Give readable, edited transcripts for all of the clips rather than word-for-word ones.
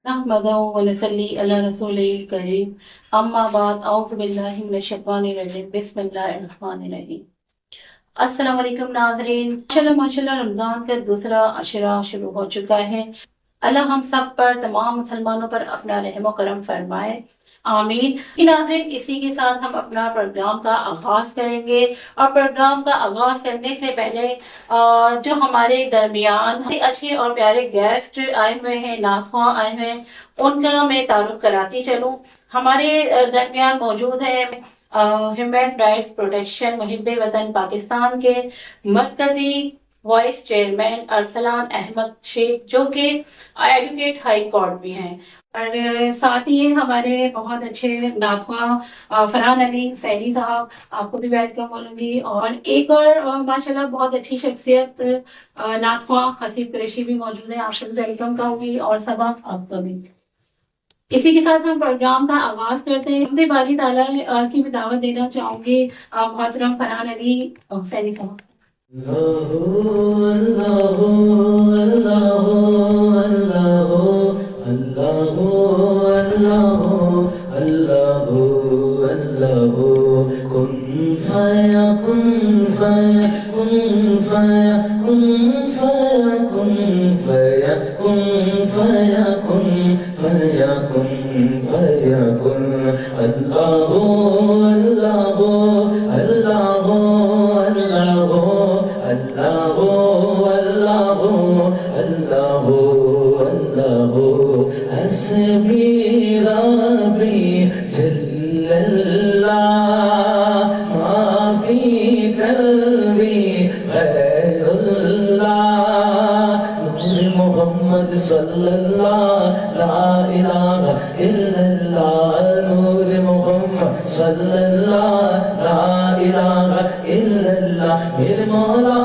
नहमदुहु व नसल्ली अला रसूलिल करीम अम्मा बाद औज़ु बिल्लाहि मिनश शैतानिर रजीम बिस्मिल्लाहिर रहमानिर रहीम। अस्सलाम वालेकुम नाज़रीन। माशाल्लाह माशाल्लाह रमज़ान का दूसरा अशरा शुरू हो चुका है। अल्लाह हम सब पर, तमाम मुसलमानों पर अपना रहम व करम फरमाए, आमीन। नाज़रीन, इसी के साथ हम अपना प्रोग्राम का आगाज करेंगे और प्रोग्राम का आगाज करने से पहले जो हमारे दरमियान अच्छे और प्यारे गेस्ट आए हुए हैं, नाज़ख़्वां आए हुए हैं, उनका मैं तारुफ कराती चलूं। हमारे दरमियान मौजूद है ह्यूमन राइट्स प्रोटेक्शन मुहिब्बे वतन पाकिस्तान के मरकजी वाइस चेयरमैन अरसलान अहमद शेख, जो कि एडवोकेट हाई कोर्ट भी हैं। और साथ ही हमारे बहुत अच्छे नाखवा फरहान अली सैनी साहब, आपको भी वेलकम बोलूंगी। और एक और माशाल्लाह बहुत अच्छी शख्सियत नाखवा हसीब कुरैशी भी मौजूद है, आपको भी वेलकम कहूंगी और सबक आपका भी। इसी के साथ हम प्रोग्राम का आगाज करते हैं। हमसे बारी ताला की भी दावत देना चाहूंगी मोहतरम फरहान अली सैनी साहब। मोहम्मद सल्लल्लाहु ला इलाहा इल्लल्लाह नूर मोहम्मद सल्लल्लाहु ला इलाहा इल्लल्लाह मेरे मौला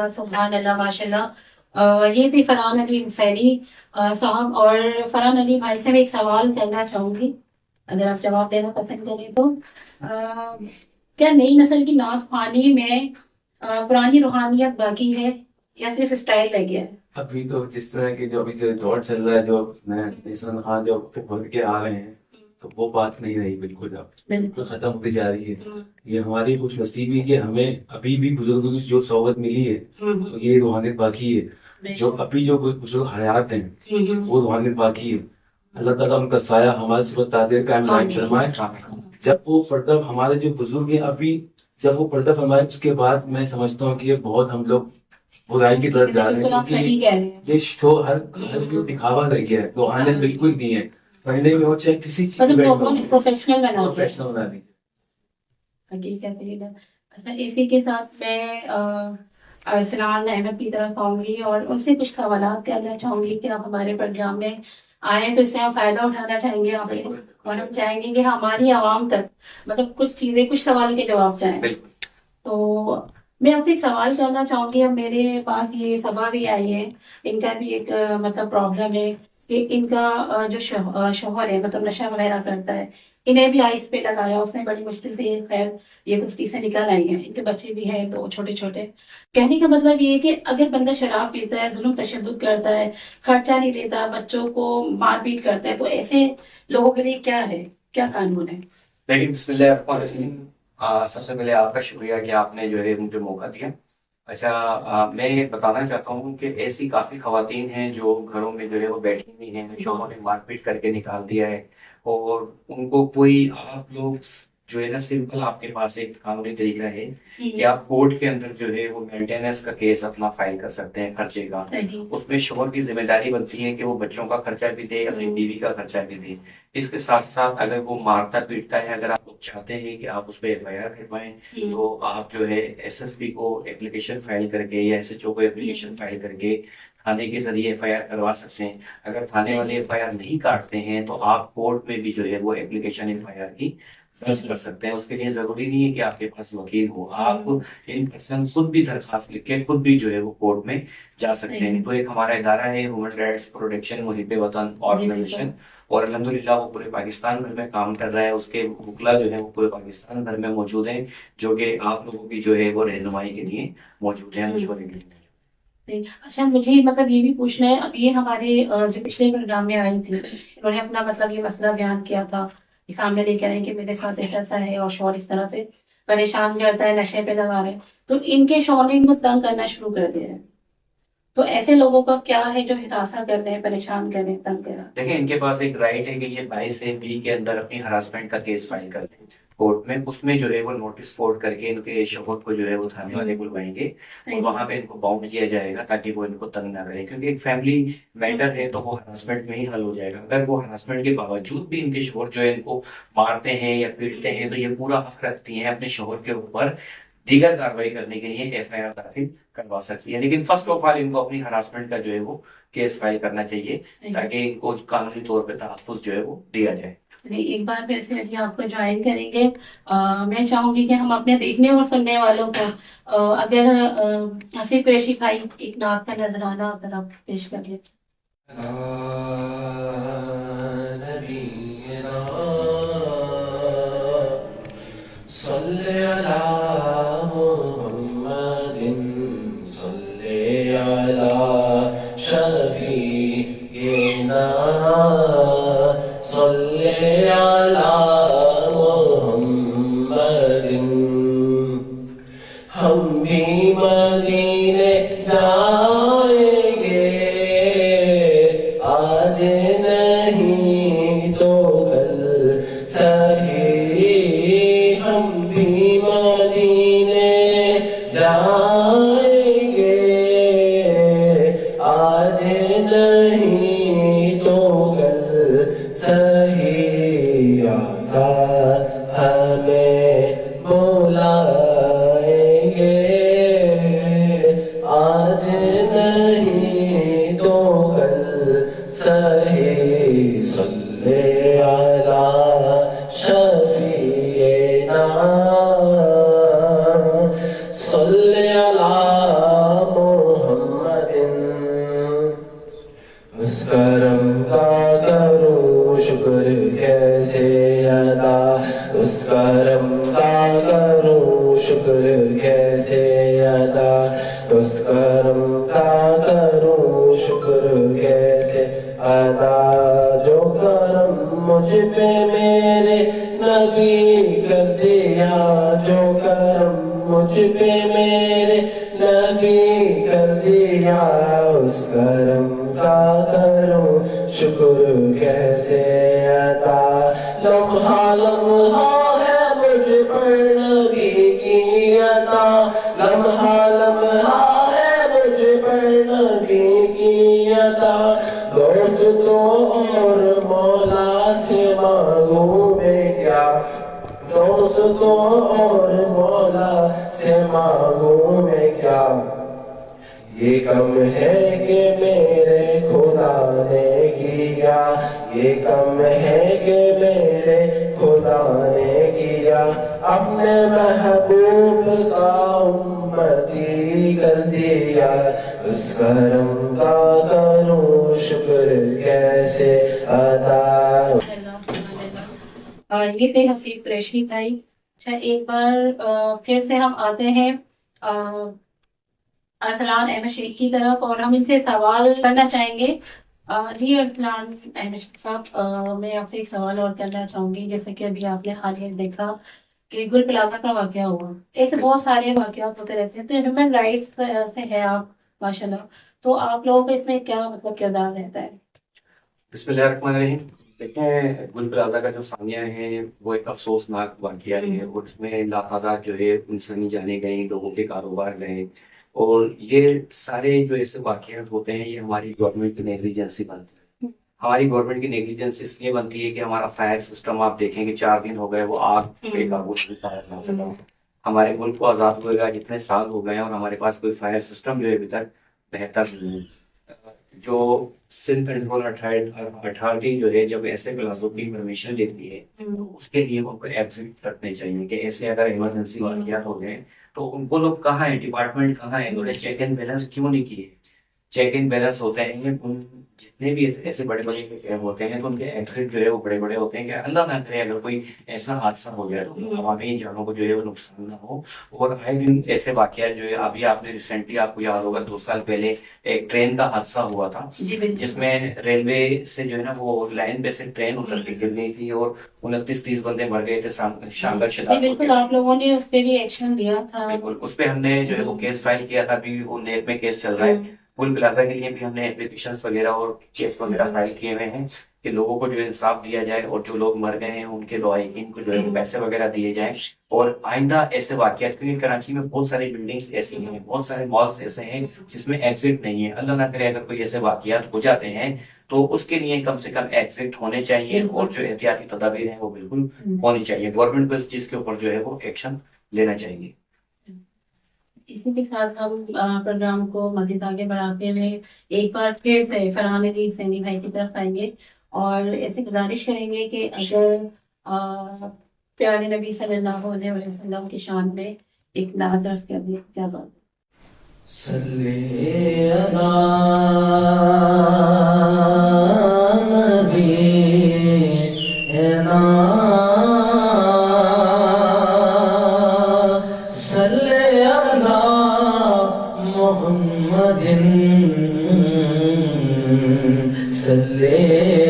सुभान अल्लाह माशाल्लाह। ये थी फरहान अली हुसैनी साहब। और फरहान अली भाई से मैं एक सवाल करना चाहूंगी, अगर आप जवाब देना पसंद करें तो। क्या नई नस्ल की नात ख्वानी में पुरानी रूहानियत बाकी है या सिर्फ स्टाइल रह गया है? अभी तो जिस तरह के जो अभी जो दौर चल रहा है, जो इहसान खान जो भर के आ रहे हैं, तो वो बात नहीं रही बिल्कुल, अब बिल्कुल खत्म होती जा रही है। ये हमारी खुश नसीबी कि हमें अभी भी बुजुर्गों की जो सोहबत मिली है, तो ये रूहानियत बाकी है। जो अभी जो बुजुर्ग हयात हैं, वो रूहानियत बाकी है। अल्लाह ताला उनका साया हमारे सुबह तादिर कायम फरमाए। जब वो पर्दा हमारे जो बुजुर्ग हैं अभी, जब वो पर्दा फरमाए, उसके बाद मैं समझता हूँ कि ये बहुत हम लोग बुराई की तरफ जा रहे हैं, क्योंकि ये शो हर दिखावा रह गया है, रूहानियत बिल्कुल नहीं है। पढ़ने में हो चाहे किसी चीज में, प्रोफेशनल बना दीजिए। अच्छा, इसी के साथ मैं अरसलान अहमद की तरफ आऊंगी और उनसे कुछ सवाल करना चाहूंगी कि आप हमारे प्रोग्राम में आए तो इससे आप फायदा उठाना चाहेंगे आपसे, और हम चाहेंगे कि हमारी आवाम तक मतलब कुछ चीजें, कुछ सवाल के जवाब चाहें। तो मैं आपसे एक सवाल करना चाहूंगी। अब मेरे पास ये सभा भी आई है, इनका भी एक मतलब प्रॉब्लम है कि इनका जो शौहर है मतलब नशा वगैरह करता है। इन्हें भी आइस पे लगाया उसने, बड़ी मुश्किल से ये खैर ये कुश्ती से निकल आई है। इनके बच्चे भी हैं दो छोटे छोटे। कहने का मतलब ये है कि अगर बंदा शराब पीता है, जुल्म तशद्दुद करता है, खर्चा नहीं देता, बच्चों को मारपीट करता है, तो ऐसे लोगों के लिए क्या है, क्या कानून है? लेकिन बिस्मिल्लाहिर्रहमानिर्रहीम। सबसे पहले आपका शुक्रिया कि आपने जो है मुझे मौका दिया। अच्छा, मैं ये बताना चाहता हूँ कि ऐसी काफ़ी खवातीन हैं जो घरों में जो है वो बैठी हुई हैं, शौहरों ने मारपीट करके निकाल दिया है, और उनको कोई आप लोग जो है ना सिंपल आपके पास एक कानूनी तरीका है कि आप कोर्ट के अंदर जो है वो मेंटेनेंस का केस अपना फाइल कर सकते हैं खर्चे का। सही। उसमें शौहर की जिम्मेदारी बनती है कि वो बच्चों का खर्चा भी दे, अपनी बीवी का खर्चा भी दे। इसके साथ साथ अगर वो मारता पीटता है, अगर आप लोग चाहते हैं कि आप उस पर एफआईआर करवाएं, तो आप जो है एसएसपी को एप्लीकेशन फाइल करके या एसएचओ को एप्लीकेशन फाइल करके थाने के जरिए एफआईआर करवा सकते हैं। अगर थाने वाले एफआईआर नहीं काटते हैं तो आप कोर्ट में भी जो है वो एप्लीकेशन एफआईआर की दर्ज कर सकते हैं। उसके लिए जरूरी नहीं है कि आपके पास वकील हो, आप इन पर्सन खुद भी दरखास्त लिख के खुद भी जो है वो कोर्ट में जा सकते हैं। तो एक हमारा इदारा है ह्यूमन राइट्स प्रोटेक्शन मुहिब वतन ऑर्गेनाइजेशन, और अल्हम्दुलिल्लाह वो पूरे पाकिस्तान भर में काम कर रहा है। उसके वकला जो है वो पूरे पाकिस्तान भर में मौजूद हैं, जो कि आप लोगों की जो है वो रहनुमाई के लिए मौजूद है, मशवरे के लिए। अच्छा, मुझे मतलब ये भी पूछना है, अब ये हमारे जो पिछले प्रोग्राम में आई थी, उन्होंने अपना मतलब ये मसला बयान किया था कि सामने लेकर आए कि मेरे साथ ऐसा है और शौहर इस तरह से परेशान करता है, नशे पे लगा रहे हैं, तो इनके शौहर ने इनको तंग करना शुरू कर दिया है। तो ऐसे लोगों का क्या है जो हिरासा कर रहे हैं, परेशान कर रहे हैं, तंग कर रहे हैं? देखिए, इनके पास एक राइट है कि ये 22 से बी के अंदर अपनी हरासमेंट का केस फाइल कर दें कोर्ट में। उसमें जो है वो नोटिस फोर्ड करके इनके शोहर को जो है वो थाने वाले बुलवाएंगे और वहां पे इनको बाउंड किया जाएगा ताकि वो इनको तंग ना करे, क्योंकि एक फैमिली मैटर है तो वो हरासमेंट में ही हल हो जाएगा। अगर वो हरासमेंट के बावजूद भी इनके शोहर जो है इनको मारते हैं या पीटते हैं, तो ये पूरा हक रखती है अपने शोहर के ऊपर दीगर कार्रवाई करने के लिए एफआईआर दाखिल करवा सकती है। लेकिन फर्स्ट ऑफ ऑल इनको अपनी हरासमेंट का जो है वो केस फाइल करना चाहिए ताकि इनको कानूनी तौर पर तहफ्फुज जो है वो दिया जाए। नहीं, एक बार फिर से यदि आपको ज्वाइन करेंगे, मैं चाहूंगी कि हम अपने देखने और सुनने वालों को अगर हसीब कुरैशी भाई एक नात का नजराना अगर आप पेश कर लें। सल्ले अला मुहम्मदिन सल्ले अला शफीना सल्ले अला मुहम्मदिन। हम भी मदीने जाएंगे आज नहीं तो कल सही। हम भी मदीने जाएंगे आज नहीं तो कल सही। आका हमें बुलाएंगे आज नहीं तो कल सही। सल्ले अला शफीना सल्ले अला मुहम्मदिन। उस करम का करूं शुक्र कैसे अदा, उस करम का करूं शुक्र कैसे अदा, उस करम का करूं शुक्र कैसे अदा। जो करम मुझ पे मेरे नबी कर दिया, जो करम मुझ पे मेरे नबी कर दिया, उस करम का करूं शुक्र कैसे अदा। लम्हा लम्हा है मुझ पर नबी की अता, लम्हा लम्हा है मुझ पर नबी की अता। दोस्तों और मौला से मांगूं मैं क्या, दोस्तों और मौला से मांगूं मैं क्या। ये कम है कि मेरे खुदा ने किया, ये कम है कि मेरे खुदा ने किया। अपने महबूब का मोहम्मदी कर दिया, उस करम का करूं शुक्र कैसे अदा। ये थे हसीब कुरैशी भाई। अच्छा, एक बार फिर से हम आते हैं अरसलान अहमद शेख की तरफ और हम इनसे सवाल करना चाहेंगे। जी अरसलान अहमद शेख साहब, मैं आपसे एक सवाल और करना चाहूंगी। जैसे कि अभी आपने हाल ही में देखा कि गुल प्लाजा का वाकया हुआ, ऐसे बहुत सारे वाकयात होते रहते हैं। तो ह्यूमन राइट्स से है आप माशाल्लाह, तो आप लोगों का इसमें क्या मतलब किरदार रहता है? बिस्मिल्लाहिर्रहमानिर्रहीम। देखें, गुल प्लाजा का जो सामिया है वो एक अफसोसनाक वाकया है और उसमें लातादाद जो है इंसानी जाने गए, लोगों के कारोबार गए। और ये सारे जो ऐसे वाकयात होते हैं ये हमारी गवर्नमेंट की नेग्लिजेंस बनती है। हमारी गवर्नमेंट की नेग्लिजेंस इसलिए बनती है कि हमारा फायर सिस्टम आप देखेंगे 4 दिन हो गए वो आग पे काबू नहीं पा सका। हमारे मुल्क को आज़ाद हुए इतने साल हो गए और हमारे पास कोई फायर सिस्टम जो है अभी तक बेहतर नहीं है। जो सिंध कंट्रोल अथॉरिटी जो है जब ऐसे प्लाजो की परमिशन देती है तो उसके लिए उनको एग्जिट करने चाहिए कि ऐसे अगर इमरजेंसी वाकयात हो गए तो उनको लोग कहाँ है, डिपार्टमेंट कहाँ है, उन्होंने चेक एंड बैलेंस क्यों नहीं किए। चेक एंड बैलेंस होते हैं उन जितने भी ऐसे बड़े बड़े होते हैं तो उनके एग्जिट जो है वो बड़े बड़े होते हैं कि अल्लाह ना करे अगर कोई ऐसा हादसा हो जाए तो हमारे जानों को जो है वो नुकसान ना हो। और आए दिन ऐसे वाकया जो है, अभी आपने रिसेंटली आपको याद होगा 2 साल पहले एक ट्रेन का हादसा हुआ था जिसमें रेलवे से जो है ना वो लाइन पे से ट्रेन उतर के गिर गई थी और 29-30 बंदे मर गए थे शानदार शराब। बिल्कुल, आप लोगों ने उस पे भी एक्शन लिया था। बिल्कुल, उस पे हमने जो है वो केस फाइल किया था, अभी वो नेप में केस चल रहा है। गुल प्लाजा के लिए भी हमने एप्लीकेशन वगैरह और केस वगैरह फाइल किए हुए हैं कि लोगों को जो है इंसाफ दिया जाए और जो लोग मर गए हैं उनके लॉयकिन को जो है पैसे वगैरह दिए जाए। और आइंदा ऐसे वाकयात, क्योंकि कराची में बहुत सारी बिल्डिंग्स ऐसी हैं, बहुत सारे मॉल्स ऐसे हैं जिसमें एग्जिट नहीं है। अल्लाह ना करे अगर कोई ऐसे वाकयात हो जाते हैं तो उसके लिए कम से कम एग्जिट होने चाहिए और जो एहतियाती तदाबीर है वो बिल्कुल होनी चाहिए। गवर्नमेंट को इस चीज के ऊपर जो है वो एक्शन लेना चाहिए। इसी के साथ हम प्रोग्राम को मजीद आगे बढ़ाते हुए एक बार फिर से फरहान अली सैनी भाई की तरफ आएंगे और ऐसे गुजारिश करेंगे कि अगर प्यारे नबी सल्लल्लाहु अलैहि वसल्लम की शान में एक नात अर्ज कर दें, क्या बात? सल्ले अला नबी ना सल्ले अला मुहम्मदिन सल्ले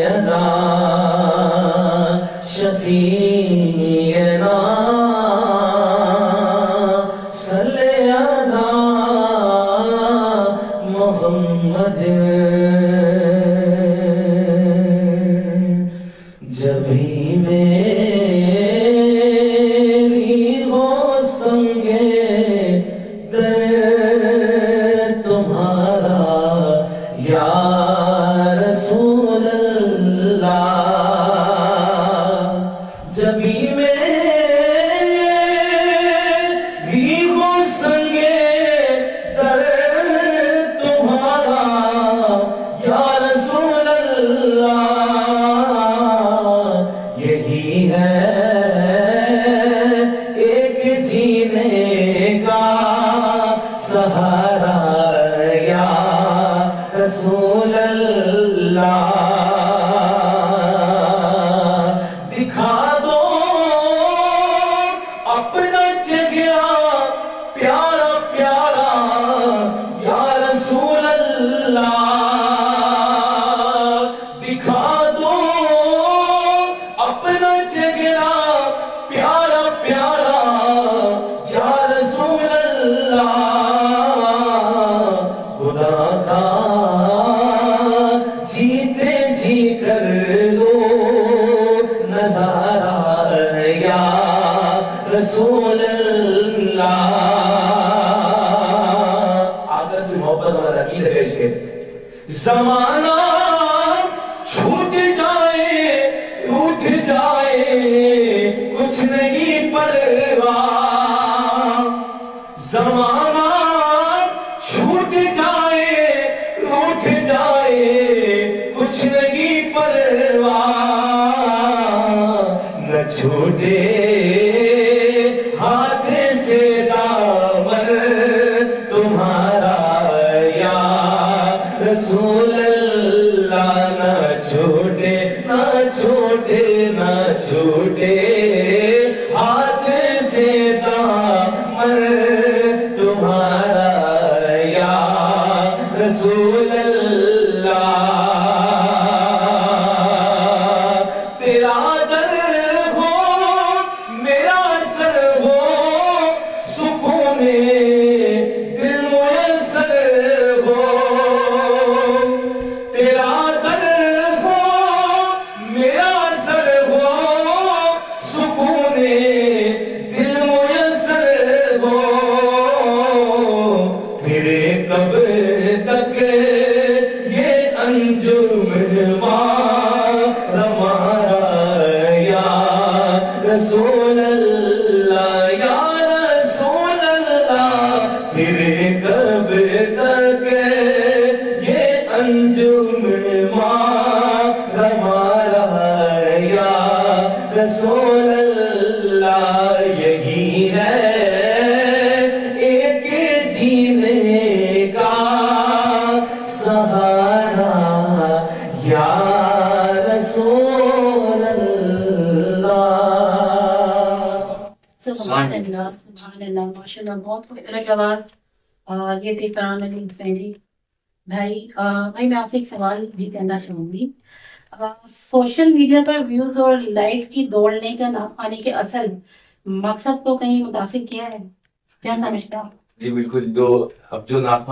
अला शफीना सल्ले अला मोहम्मद। जभी मेरी हो संगे दर तुम्हारा या रसूल अल्लाह, जभी मेरी हो संगे दर तुम्हारा या रसूल अल्लाह, यही है एक जीने का सहारा या रसूल अल्लाह। दिखा दो अपना जगह प्यारा प्यारा या रसूल अल्लाह, दिखा दो अपना जगह प्यारा प्यारा या रसूल अल्लाह। खुदा का जीते जी कर लो नजारा या रसूल अल्लाह। आगे से मोहब्बत हमारा की पेश है। जमाना छूट जाए रूठ जाए कुछ नहीं परवाह, जमाना छूट जाए रूठ जाए कुछ नहीं परवाह, न छूटे हाथ से दामन तुम्हारा या रसूल अल्लाह, तेरा दर हो मेरा सर हो, सुकून दिल मुयस्सर हो, तेरा दर हो मेरा सर हो, सुकून दिल मुयस्सर हो, फिर कब तक ये अंजुमन हमारा या रसूल अल्लाह, या रसूल अल्लाह, फिर कब तक ये अंजुमन हमारा या रसूल अल्लाह, यही है एक जीने का सहारा या रसूल अल्लाह। सुभान अल्लाह, सुभान अल्लाह, माशाल्लाह, बहुत खूबसूरत आवाज। ये थी फरहान अली हुसैनी भाई। भाई मैं आपसे एक सवाल भी करना चाहूंगी। सोशल मीडिया पर व्यूज और लाइक्स की दौड़ने का नाम पाने के असल मकसद को कहीं मुतासिर किया है? क्या समझते हैं आप? जी बिल्कुल। जो नात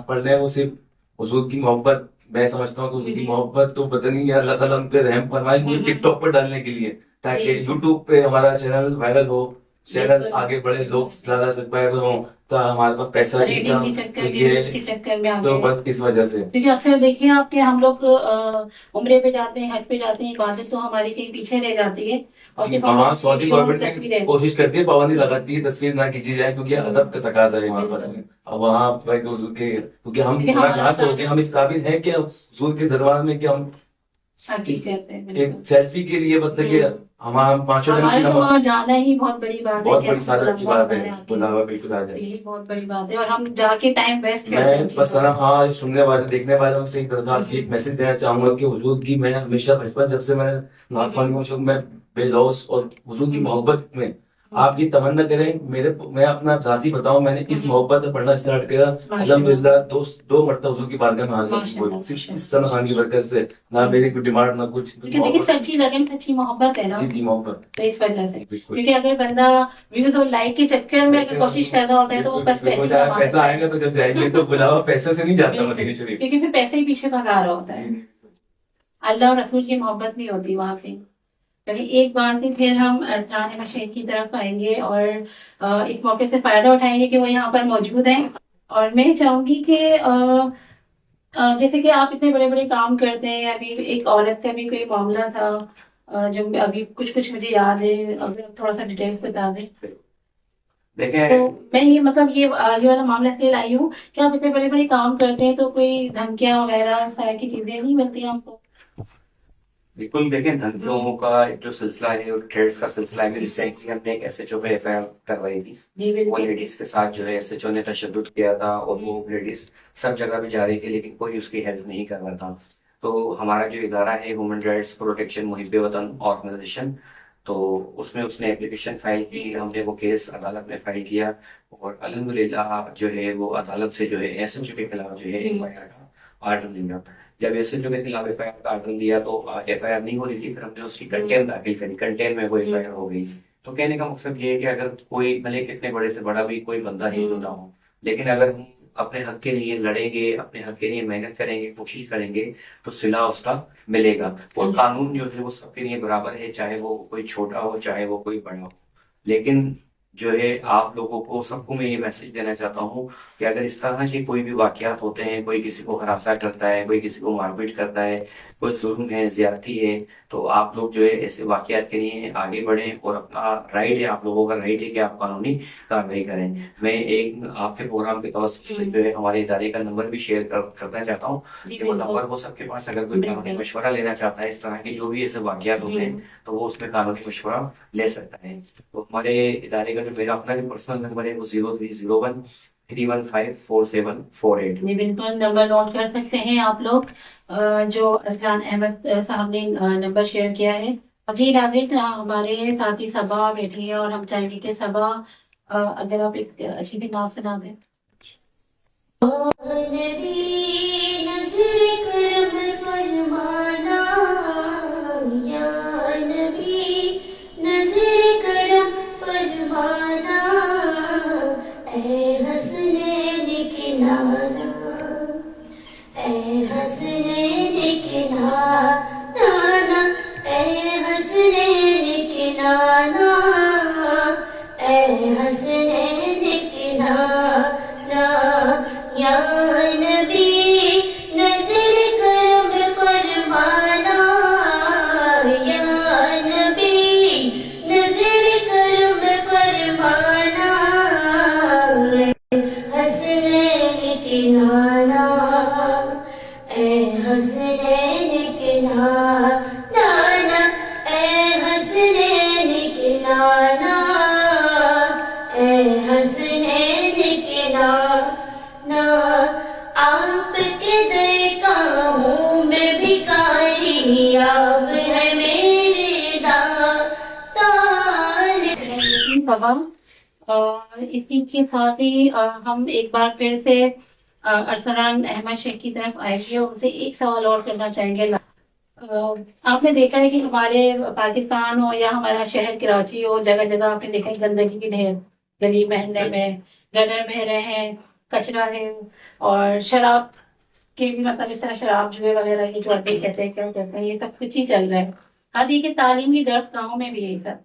पढ़ रहे हैं वो सिर्फ हुजूर की मोहब्बत, मैं समझता हूँ कि हुजूर की मोहब्बत तो पता नहीं है, अल्लाह ताला उन पे रहम फरमाए, मुझे टिकटॉक पर डालने के लिए, ताकि यूट्यूब पे हमारा चैनल वायरल हो, चैनल बिल्कुल। आगे बढ़े, लोग ज्यादा सब्सक्राइबर हो, तो हमारे पास पैसा रेटिंग के चक्कर में, व्यूज के चक्कर में आ तो गए। बस इस वजह से। क्योंकि अक्सर देखिए आप कि हम लोग उम्रे पे जाते हैं, हज पे जाते हैं, इबादत तो हमारी कहीं पीछे रह जाती है और सिर्फ हम वहाँ लोग सऊदी वीडियो और गवर्नमेंट तस्वीरें। कोशिश करती है, पाबंदी लगाती है तस्वीर ना खींची जाए, क्योंकि अदब का तकाजा है वहाँ पर। अब वहाँ पर हुजूर के, क्योंकि हम क्योंकि गुनाहगार हमारा होते हैं, हम इस काबिल हैं कि हुजूर के दरबार में कि हम हकीकत है, एक बिल्कुल। सेल्फी के लिए, मतलब कि हमारा 5 हमारे मिनट तो की वहाँ जाना ही बहुत बड़ी बात है बहुत कि बड़ी हम सादत की बात है, बुलावा बुलावा बिल्कुल आ जाए। यही बहुत बड़ी बात है और हम जाके टाइम वेस्ट करते मैं हैं बस चीज़ों सना में। हाँ सुनने वाले देखने वालों से एक दरखास्त एक मैसेज देना चाहूंगा कि हुजूर की, मैं हमेशा बचपन जब से मैं नाफान हूँ, मैं बेलौस और हुजूर की मोहब्बत में आप ये तमन्ना करें, मैं अपना जाती बताऊं, मैंने इस मोहब्बत से पढ़ना स्टार्ट किया, अल्हम्दुलिल्लाह दो मरतबा हुजूर की बारगाह में हाजिर हुई, सिर्फ इस सना खान की बरकत से, ना मेरी कोई डिमांड ना कुछ। क्योंकि देखिए सच्ची लगन, सच्ची मोहब्बत है ना, जी जी मोहब्बत, तो इस वजह से। बिल्कुल। क्योंकि अगर बंदा व्यूज और लाइक के चक्कर में अगर कोशिश कर रहा होता है तो वो बस पैसे बिल्कुल, कमा पैसा सकता है। आएगा तो जब जाएंगे तो बुलावा पैसे से नहीं जाता बिल्कुल। मदीना शरीफ। क्योंकि फिर पैसे ही पीछे भगा रहा होता है, अल्लाह और रसूल की मोहब्बत नहीं होती वहां पे। चलिए एक बार से फिर हम अरसान मशीद की तरफ आएंगे और इस मौके से फायदा उठाएंगे कि वो यहाँ पर मौजूद हैं। और मैं चाहूंगी कि जैसे कि आप इतने बड़े बड़े काम करते हैं, अभी एक औरत का भी कोई मामला था जो अभी कुछ कुछ मुझे याद है, अगर आप थोड़ा सा डिटेल्स बता दें। देखें, तो मैं ये मतलब ये वाला मामला इसलिए लाई हूँ कि आप इतने बड़े बड़े काम करते हैं तो कोई धमकियां वगैरह इस तरह की चीजें नहीं मिलती हैं आपको? बिल्कुल। देखें, धमकियों का जो सिलसिला है और थ्रेड्स का सिलसिला है, रिसेंटली हमने एक SHO पे FIR करवाई थी। जी वो बिल्कुल। लेडीज के साथ जो है SHO ने तशद्दुद किया था और वो लेडीज सब जगह पे जा रही थी, लेकिन कोई उसकी हेल्प नहीं कर रहा था। तो हमारा जो इदारा है ह्यूमन राइट्स प्रोटेक्शन मुहिब्बे वतन ऑर्गेनाइजेशन, तो उसमें उसने एप्लीकेशन फाइल की, हमने वो केस अदालत में फाइल किया और अल्हम्दुलिल्लाह जो है वो अदालत से जो है SHO के खिलाफ जो है FIR का आर्डर दिया। जब SHO के खिलाफ FIR का आर्डर दिया तो FIR नहीं हो रही थी, फिर हमने उसकी कंटेम्प्ट दाखिल करी, कंटेम्प्ट में वो FIR हो गई। तो कहने का मकसद ये है कि अगर कोई भले कितने बड़े से बड़ा भी कोई बंदा हिंदू ना हो, लेकिन अगर हम अपने हक के लिए लड़ेंगे, अपने हक के लिए मेहनत करेंगे, कोशिश करेंगे, तो सिला उसका मिलेगा। और कानून जो है वो सबके लिए बराबर है, चाहे वो कोई छोटा हो चाहे वो कोई बड़ा हो। लेकिन जो है आप लोगों को सबको मैं ये मैसेज देना चाहता हूँ कि अगर इस तरह के कोई भी वाकयात होते हैं, कोई किसी को हरासा करता है, कोई किसी को मारपीट करता है, कोई जुल्म है, ज्यादती है, तो आप लोग जो है ऐसे वाकयात के लिए आगे बढ़ें और अपना राइट है, आप लोगों का राइट है कि आप कानूनी कार्रवाई करें। मैं एक आपके प्रोग्राम के तवज्जुह से जो है हमारे इदारे का नंबर भी शेयर करना चाहता हूँ कि वो नंबर हो सबके पास, अगर कोई कानूनी मशवरा लेना चाहता है, इस तरह के जो भी ऐसे वाकयात होते हैं तो वो उसमें कानूनी मशवरा ले सकता है। तो हमारे इदारे का जो मेरा अपना जो पर्सनल नंबर है वो 0301 3154748। जी बिल्कुल, नंबर नोट कर सकते हैं आप लोग जो अरसान अहमद साहब ने नंबर शेयर किया है। जी नाज़रीन, हमारे साथी सबा बैठी है और हम चाहेंगे कि सबा अगर आप एक अच्छी भी नात सुना दें। नबी नज़र करम फरमाना, या नबी नज़र करम फरमाना, ऐ हसनैन के नाना, ऐ हसनैन के नाना, ऐ हसनैन के नाना, ऐ हसनैन के नाना, या नबी नज़र करम फरमाना, या नबी नज़र करम फरमाना, हसनैन के नाना, ऐ हसनैन के नाना, ऐ हसनैन के नाना, ऐ हसनैन के नाना, आपके दर का हूँ मैं भिखारी, आप है मेरे दातार। बाबा इसी के साथ ही हम एक बार फिर से अरसलान अहमद शेख की तरफ आएंगे, उनसे एक सवाल और करना चाहेंगे। आपने देखा है कि हमारे पाकिस्तान हो या हमारा शहर कराची हो, जगह जगह आपने देखा है गंदगी की ढेर, गली मोहल्ले में गटर बह रहे हैं, कचरा है, और शराब के भी मतलब इस तरह शराब जुए वगैरह की जो अड्डे कहते हैं, क्या कहते हैं, ये सब कुछ ही चल रहा है। हाँ, देखिए तालीमी दर्स गाँव में भी यही सब।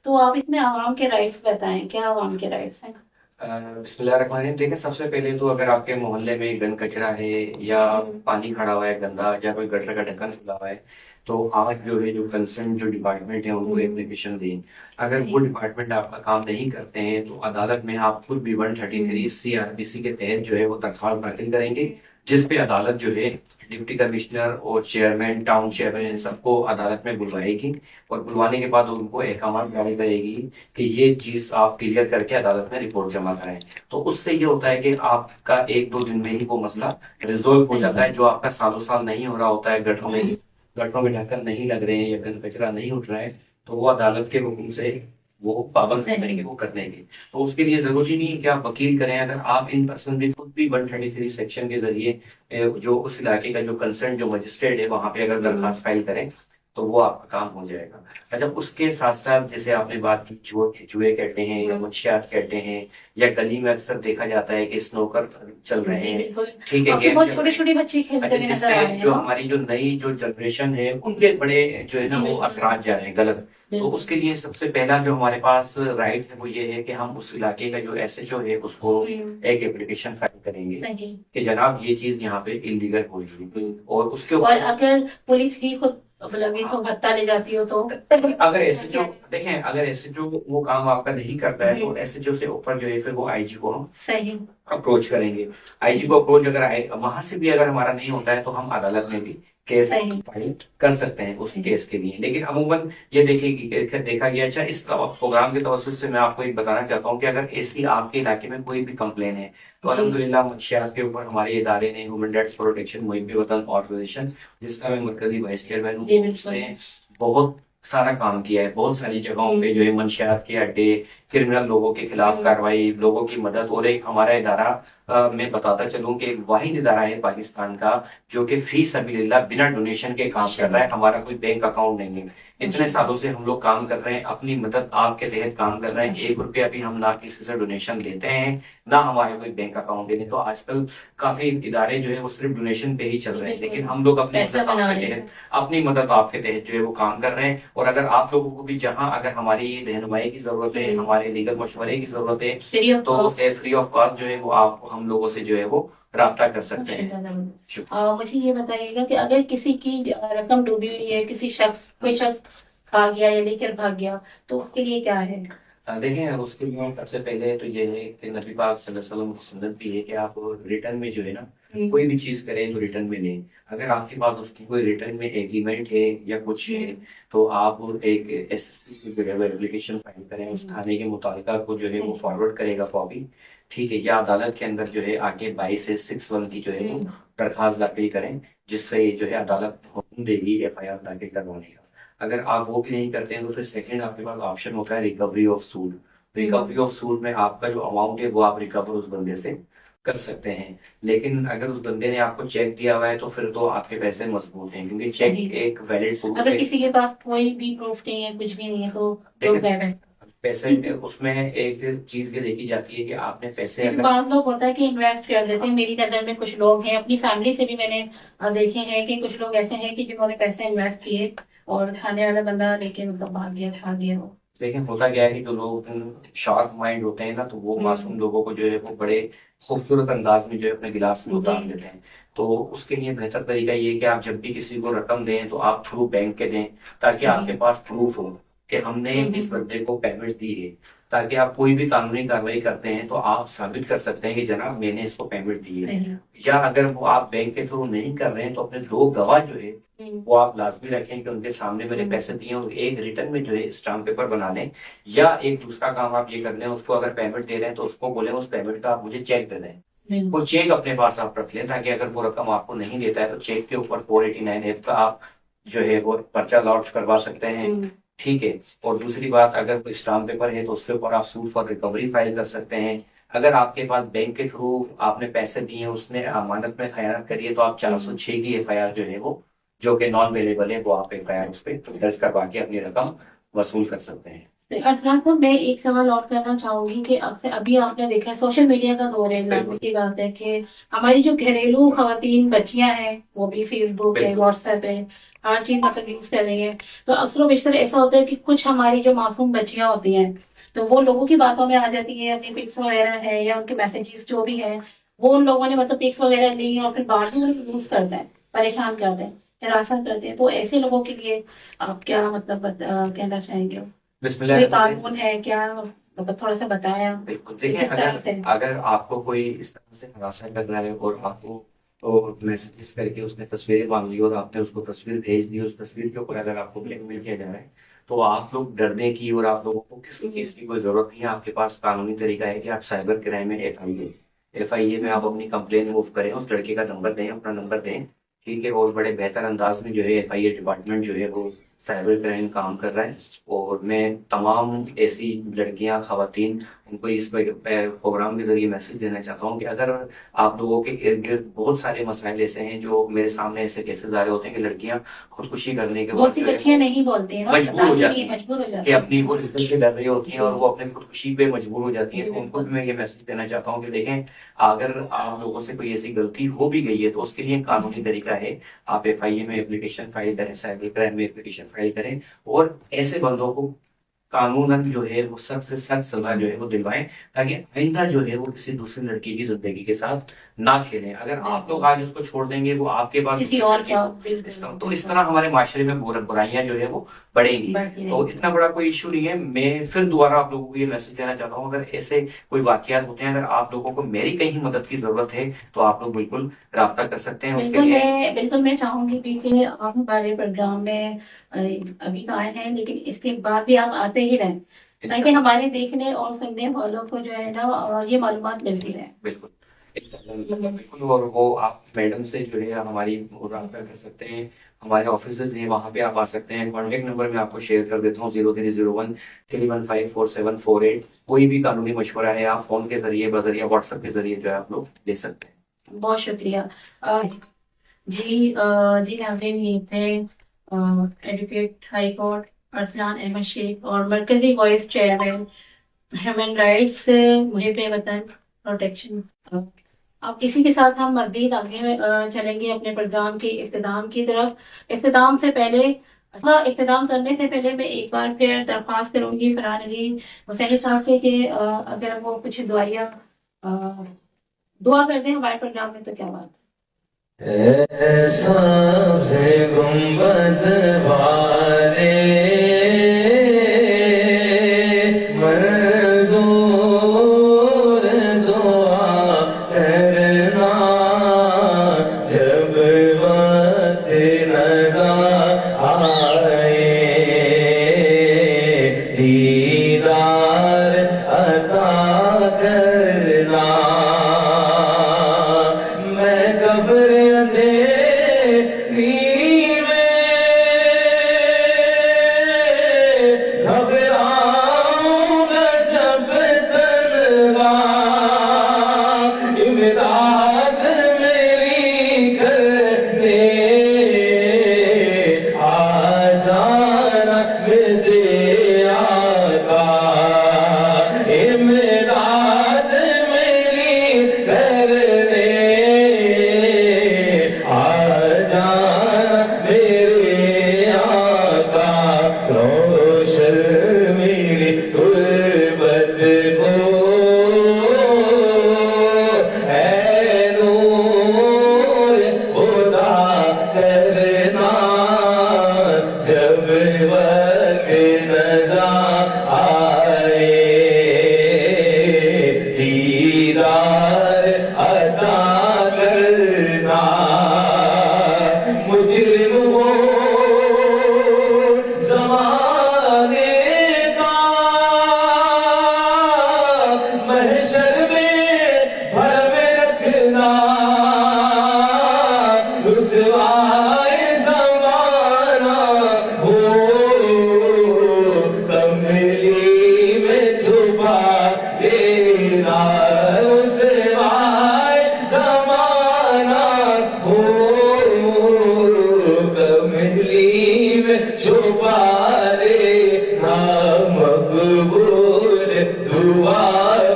तो आप इसमें आवाम के राइट्स बताएं, क्या आवाम के राइट्स हैं? बिस्मिल्लाहिर्रहमानिर्रहीम। देखिए, सबसे पहले तो अगर आपके मोहल्ले में गंद कचरा है या पानी खड़ा हुआ है गंदा, या कोई गटर का ढक्कन खुला हुआ है, तो आप जो है जो कंसर्न जो डिपार्टमेंट है उनको एप्लीकेशन दें। अगर वो डिपार्टमेंट आपका काम नहीं करते हैं तो अदालत में आप खुद भी 133 CRPC के तहत जो है वो दरख्वास्त दाखिल करेंगे, जिस पे अदालत जो है डिप्टी कमिश्नर और चेयरमैन, टाउन चेयरमैन, इन सबको अदालत में बुलवाएगी, और बुलवाने के बाद उनको अहकाम जारी करेगी कि ये चीज आप क्लियर करके अदालत में रिपोर्ट जमा कराएं। तो उससे ये होता है कि आपका 1-2 दिन में ही वो मसला रिजोल्व हो जाता है। जो आपका सालों साल नहीं हो रहा होता है, गटरों में ढक्कन नहीं लग रहे हैं या गंद कचरा नहीं उठ रहा है, तो वो अदालत के हुक्म से वो पाबंद करेंगे, वो कर देंगे। तो उसके लिए जरूरी नहीं है कि आप वकील करें। अगर आप इन पर्सन भी खुद भी 133 सेक्शन के जरिए जो उस इलाके का जो कंसर्न जो मजिस्ट्रेट है वहां पे अगर दरखास्त फाइल करें तो वो आपका काम हो जाएगा। अच्छा, उसके साथ साथ जैसे आपने बात की जुए कहते हैं या मुंशियात कहते हैं, या गली में अक्सर देखा जाता है कि स्नोकर चल रहे हैं, ठीक है, अब तो गेम बहुत चल छोटे रहे हैं। छोटे बच्चे खेलते अच्छा, हुए नजर जिससे आ रहे हैं। जो हमारी जो नई जो जनरेशन है उनके बड़े जो है ना वो असरात जा रहे हैं गलत। तो उसके लिए सबसे पहला जो हमारे पास राइट है वो ये है कि हम उस इलाके का जो SHO है उसको एक एप्लीकेशन फाइल करेंगे सही। कि जनाब ये चीज यहाँ पे इलीगल हो रही है, और उसके और ऊपर अगर पुलिस ही खुद मतलब इसको भत्ता ले जाती हो तो अगर SHO देखें, अगर SHO वो काम आपका नहीं करता है तो SHO से ऊपर जो है फिर वो IG को हम सही अप्रोच करेंगे। IG को अप्रोच अगर आए, वहां से भी अगर हमारा नहीं होता है तो हम अदालत में भी केस सही। फाइल कर सकते हैं उस केस के लिए। लेकिन अमूमन ये देखा गया। अच्छा, इस प्रोग्राम के तवज्जुह से मैं आपको एक बताना चाहता हूँ कि अगर ऐसी आपके इलाके में कोई भी कंप्लेन है तो अल्हम्दुलिल्लाह मुंशियात के ऊपर हमारे इदारे ने ह्यूमन राइट्स प्रोटेक्शन मुहिम वतन ऑर्गेनाइजेशन, जिसका मैं मरकजी वाइस चेयरमैन जी, हूँ, बिल्कुल। उसने बहुत सारा काम किया है। बहुत सारी जगहों पे जो है मंशियात के अड्डे, क्रिमिनल लोगों के खिलाफ कार्रवाई, लोगों की मदद। और एक हमारा इदारा मैं बताता चलूं कि एक वाहिद इदारा है पाकिस्तान का जो कि फी सबीलिल्लाह बिना डोनेशन के काम कर रहा है। हमारा कोई बैंक अकाउंट नहीं है। इतने सालों से हम लोग काम कर रहे हैं, अपनी मदद आपके तहत काम कर रहे हैं। 1 रुपया भी हम ना किसी से डोनेशन लेते हैं, ना हमारे कोई बैंक अकाउंट है। तो आजकल काफी इदारे जो है वो सिर्फ डोनेशन पे ही चल रहे हैं, लेकिन हम लोग अपनी पैसा मदद बना आपके रहे हैं। तहत अपनी मदद आपके तहत जो है वो काम कर रहे हैं। और अगर आप लोगों को भी जहां अगर हमारी रहनुमाई की जरूरत है, हमारे लीगल मशवरे की जरूरत है, फ्री ऑफ तो कॉस्ट। फ्री ऑफ कॉस्ट जो है वो आप हम लोगों से जो है वो राब्ता कर सकते हैं। मुझे ये बताइएगा कि अगर किसी की रकम डूबी हुई है, कोई शख्स खा गया या लेकर भाग गया, तो उसके लिए क्या है? देखें, उसके लिए सबसे पहले तो ये है कि नबी पाक सल्लल्लाहु अलैहि वसल्लम की सुन्नत भी है कि आप रिटर्न में जो है ना कोई भी चीज करें तो रिटर्न में लें। अगर आपके पास उसकी कोई रिटर्न में एग्रीमेंट है या कुछ है तो आप एक SSC से जो है एप्लीकेशन फाइल करें। उस थाने के मुतालिका को जो है वो फॉरवर्ड करेगा कॉपी, ठीक है, या अदालत के अंदर जो है आके 22 से 6-1 की जो है वो दरखास्त दाखिल करें, जिससे जो है अदालत हुक्म देगी FIR दाखिल करवाने का। अगर आप वो भी नहीं करते हैं तो फिर सेकंड आपके पास ऑप्शन होता है रिकवरी ऑफ सूड। रिकवरी ऑफ सूड में आपका जो अमाउंट है वो आप रिकवर उस बंदे से कर सकते हैं। लेकिन अगर उस बंदे ने आपको चेक दिया हुआ है तो फिर तो आपके पैसे मजबूत हैं, क्योंकि चेक सही। एक वैलिड प्रूफ अगर है। किसी के पास कोई भी प्रूफ नहीं है, कुछ भी नहीं है, तो लेकिन गए पैसे। पैसे उसमें एक चीज ये देखी जाती है कि आपने पैसे लेकिन अगर बहुत लोग होता है कि इन्वेस्ट कर देते हैं। मेरी नजर में कुछ लोग हैं, अपनी फैमिली से भी मैंने देखे हैं कि कुछ लोग ऐसे हैं कि जिन्होंने पैसे इन्वेस्ट किए और खाने वाला बंदा लेके मतलब भाग गया, खा गया वो। लेकिन होता क्या है कि जो लोग शार्प माइंड होते हैं ना, तो वो मासूम लोगों को जो है वो बड़े खूबसूरत अंदाज में जो है अपने गिलास में उतार जी। देते हैं। तो उसके लिए बेहतर तरीका ये है कि आप जब भी किसी को रकम दें तो आप थ्रू बैंक के दें, ताकि आपके पास प्रूफ हो कि हमने इस बंदे को पेमेंट दी है। ताकि आप कोई भी कानूनी कार्रवाई करते हैं तो आप साबित कर सकते हैं कि जनाब मैंने इसको पेमेंट दी है। सही। या अगर वो आप बैंक के थ्रू नहीं कर रहे हैं तो अपने 2 गवाह जो है वो आप लाजमी रखें कि उनके सामने मैंने पैसे दिए हैं, और एक रिटर्न में जो है स्टाम्प पेपर बना लें। या एक दूसरा काम आप ये कर लें, उसको अगर पेमेंट दे रहे हैं तो उसको बोले उस पेमेंट का आप मुझे चेक दे दें। वो चेक अपने पास आप रख लें, ताकि अगर वो रकम आपको नहीं देता है तो चेक के ऊपर 489F का आप जो है वो पर्चा लॉन्च करवा सकते हैं। ठीक है। और दूसरी बात, अगर कोई स्टाम्प पेपर है तो उसके ऊपर आप सूट फॉर रिकवरी फाइल कर सकते हैं। अगर आपके पास बैंक के थ्रू आपने पैसे दिए हैं, उसने अमानत में खयानत करी है, तो आप 406 की FIR जो है वो, जो कि नॉन अवेलेबल है, वो आप FIR उस पर दर्ज करवा के अपनी रकम वसूल कर सकते हैं। अर्चना साहब, मैं एक सवाल और करना चाहूंगी कि अक्सर अभी आपने देखा है सोशल मीडिया का दौर है, लाजमी की बात है कि हमारी जो घरेलू खवातीन बच्चियां हैं वो भी फेसबुक है, बिल्कुल। व्हाट्सएप है, हर चीज मतलब यूज कर रही है। तो अक्सर व बेशतर ऐसा होता है कि कुछ हमारी जो मासूम बच्चियां होती हैं तो वो लोगों की बातों में आ जाती है, अपनी पिक्स वगैरह है या उनके मैसेजेस जो भी है वो उन लोगों ने मतलब पिक्स वगैरह ली और फिर बाद में उन्हें यूज करते हैं, परेशान करते हैं, हिरासत करते हैं। तो ऐसे लोगों के लिए आप क्या मतलब कहना चाहेंगे? कोई बिस्मिल्लाह। कानून है क्या, मतलब थोड़ा सा बताया। बिल्कुल। देखिए, किस तरह से? अगर आपको कोई इस तरह से हरासा कर रहा है और आपको और मैसेजेस करके उसने तस्वीरें मांगी और आपने उसको तस्वीर भेज दी, उस तस्वीर के ऊपर अगर आपको ब्लैकमेल किया जा रहा है, तो आप लोग डरने की और आप लोगों को किसी चीज की कोई जरूरत नहीं है। आपके पास कानूनी तरीका है कि आप साइबर क्राइम में FIA में आप अपनी कंप्लेन मूव करें, उस लड़के का नंबर दें, अपना नंबर दें। ठीक है। और बड़े बेहतर अंदाज में जो है FIA डिपार्टमेंट जो है वो साइबर क्राइम काम कर रहा है। और मैं तमाम ऐसी लड़कियां, खवातीन, उनको इस प्रोग्राम के जरिए मैसेज देना चाहता हूं कि अगर आप लोगों के इर्द गिर्द बहुत सारे मसाइल ऐसे हैं, जो मेरे सामने ऐसे केसेस आ रहे होते हैं कि लड़कियां खुदकुशी करने के बहुत बाद सी जो है बच्चियां नहीं बोलती हैं ना, मजबूर हो बताने जाती के लिए हैं मजबूर हो कि जाती हैं। अपनी वो रिजल्ट से डर रही होती हैं और वो अपने खुदकुशी पे मजबूर हो जाती हैं। तो उनको भी मैं ये मैसेज देना चाहता हूँ कि देखें, अगर आप लोगों से कोई ऐसी गलती हो भी गई है तो उसके लिए कानूनी तरीका है। आप FIA में एप्लीकेशन फाइल करें, साइबर क्राइम में एप्लीकेशन फाइल करें, और ऐसे बंदों को कानूनन जो है वो सख्त से सख्त सजा जो है वो दिलवाएं, ताकि आइंदा जो है वो किसी दूसरी लड़की की जिंदगी के साथ ना खेलें। अगर आप लोग आज उसको छोड़ देंगे, वो आपके पास किसी और क्या, बिल्कुल। तो इस तरह हमारे माशरे में बुराइयां जो है वो बढ़ेंगी। बढ़ती तो रहेंगी। इतना बड़ा कोई इशू नहीं है। मैं फिर दोबारा आप लोगों को ये मैसेज देना चाहता हूँ, अगर ऐसे कोई वाकयात होते हैं, अगर आप लोगों को मेरी कहीं मदद की जरूरत है तो आप लोग बिल्कुल राब्ता कर सकते हैं। उसके बिल्कुल मैं चाहूंगी भी कि आप हमारे प्रोग्राम में अभी तो आए हैं, लेकिन इसके बाद भी आप आते ही रहें, ताकि हमारे देखने और सुनने वालों को जो है ना ये मालूमात मिलती रहे। बिल्कुल बिल्कुल। और वो आप मैडम से जो है हमारी राब्ता कर सकते हैं। हमारे ऑफिस हैं, वहाँ पे आप आ सकते हैं। कॉन्टेक्ट नंबर मैं आपको शेयर कर देता हूँ, 0301 315 4748। कोई भी कानूनी मशवरा है आप फोन के जरिए, बजरिया व्हाट्सएप के जरिए जो है आप लोग ले सकते हैं। बहुत शुक्रिया। जी नाज़रीन, ये थे advocate high court Arsalan Ahmad Sheikh और मरकजी vice chairman human rights Muhib Watan protection. अब इसी के साथ हम मज़ीद आगे चलेंगे अपने प्रोग्राम के इख्तिताम की तरफ। इख्तिताम करने से पहले मैं एक बार फिर दरख्वास्त करूंगी फरहान अली हुसैनी साहब से कि अगर वो कुछ दुआ कर दें हमारे प्रोग्राम में तो क्या बात है। सबसे गुंबद वाले मंजूर दुआ करना, जब वक्त नज़र आए दीदार अता करना। मैं कब्र अंधेरी में घबराऊंगा जब तन्हा, इमदाद करना रुसवाए ज़माना हो कमली में छुपा लेना रुसवाए ज़माना हो कमली में छुपा लेना मकबूल दुआ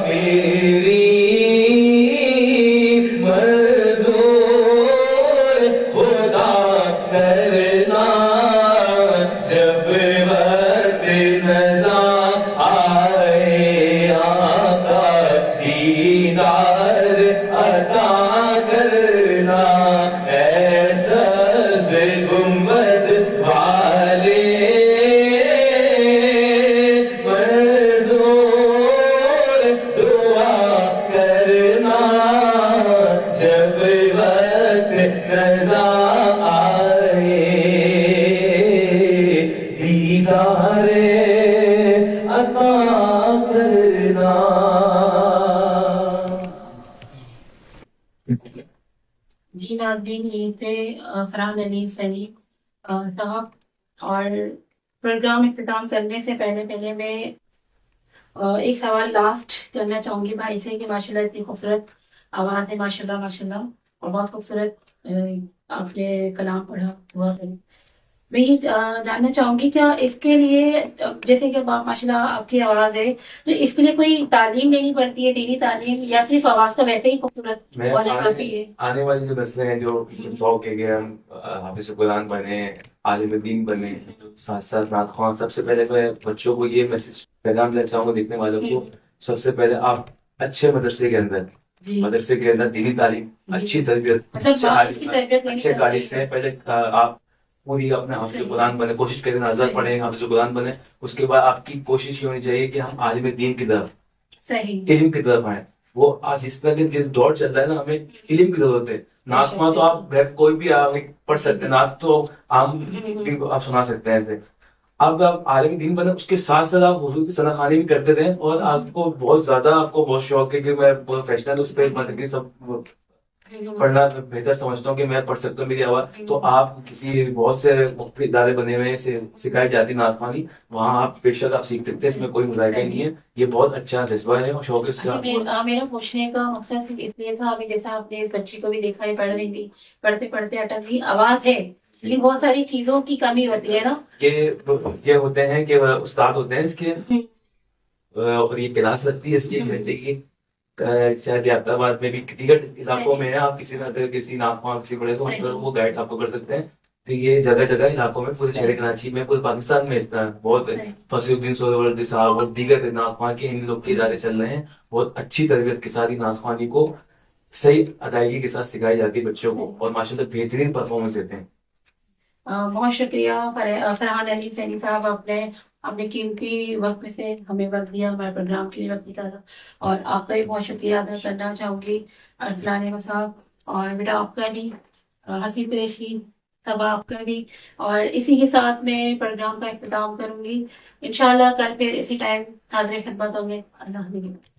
मेरी मंजूर खुदा करना जब वक्त नज़ा आए आका दीदार अता करना ऐसा गुंबद वाले मंजूर दुआ करना जब वक्त नज़ा आए दीदारे अता करना। जी नाज़रीन, ये थे फरहान अली सैनी साहब। और प्रोग्राम इख्तिताम करने से पहले मैं एक सवाल लास्ट करना चाहूँगी भाई से कि माशाल्लाह इतनी खूबसूरत आवाज़ है, माशाल्लाह माशाल्लाह, और बहुत खूबसूरत आपने कलाम पढ़ा, दुआ करी। मैं ये जानना चाहूँगी क्या इसके लिए जैसे कि माशाल्लाह आपकी आवाज़ है, तो इसके लिए कोई तालीम लेनी पड़ती है, दीनी तालीम, या सिर्फ आवाज़ का वैसे ही खूबसूरत मैं होना काफ़ी है? आने वाली जो नस्लें हैं जो शौक है कि हम हाफिज़ कुरान बने, आलिम दीन बने, साथ साथ नात ख्वां, सबसे पहले मैं बच्चों को ये मैसेज पैगाम देना चाहूँगा देखने वालों को, सबसे पहले आप अच्छे मदरसे के अंदर दीनी तालीम, अच्छी तरबियत, मतलब अच्छे बाहर इसकी तरबियत लेनी अच्छे पड़ती गाड़ी है। से पहले आप पूरी अपने हाफिज़ कुरान बने, कोशिश करें नाज़र पढ़े, हाफिज़ कुरान बने। उसके बाद आपकी कोशिश ये होनी चाहिए कि हम आलिम दीन की तरफ, सही। इल्म की तरफ आए। वो आज इस तरह के जिस दौर चल रहा है ना, हमें इल्म की जरूरत है। नात ख्वां तो आप घर कोई भी आगे पढ़ सकते हैं, नात तो आम भी आप सुना सकते हैं ऐसे। अब आप आलिम दीन बने, उसके साथ साथ आप हुजूर की सनाखानी भी करते रहे, और आपको बहुत ज्यादा आपको बहुत शौक है कि मैं प्रोफेशनल उस पर मतलब कि सब पढ़ना बेहतर समझता हूँ कि मैं पढ़ सकता हूँ मेरी आवाज, तो आप किसी बहुत से मुख्तलिफ इदारे बने हुए हैं, सिखाई जाती नातवानी, वहाँ आप बेशक आप सीख सकते हैं, इसमें कोई मुज़ाहिदा नहीं है। ये बहुत अच्छा जज्बा है और शौक इसका। मेरा पूछने का मकसद सिर्फ इसलिए था, अभी जैसा आपने इस बच्ची को भी देखा है, पढ़ रही थी, पढ़ते पढ़ते अटक गई, आवाज है लेकिन बहुत सारी चीजों की कमी होती है ना। ये होते हैं कि उस्ताद होते हैं इसके, और ये क्लास लगती है इसकी 1 घंटे की, शायद यात्राबाद में भी दीगर इलाकों में है। आप किसी ना किसी नाम किसी बड़े को वो गाइड आपको कर सकते हैं। तो ये जगह जगह इलाकों में, पूरे शहर कराची में, पूरे पाकिस्तान में इस तरह बहुत फसीउद्दीन सोहरावर्दी साहब और दीगर नाज़ के इन लोग के इदारे चल रहे हैं। बहुत अच्छी तरबियत के साथ नाज़ को सही अदायगी के साथ सिखाई जाती है बच्चों को, और माशाल्लाह बेहतरीन परफॉर्मेंस देते हैं। बहुत शुक्रिया फरहान अली सैनी साहब, आपने अपने कीमती वक्त में से हमें वक्त दिया, हमारे प्रोग्राम के लिए वक्त निकाला, और आपका भी बहुत शुक्रिया अदा करना चाहूँगी अरसलान साहब, और बेटा आपका भी, हसीब कुरैशी सब आपका भी। और इसी के साथ मैं प्रोग्राम का इख्तिताम करूँगी। इंशाल्लाह कल फिर इसी टाइम हाज़िर खिदमत होंगे। अल्लाह हाफ़िज़।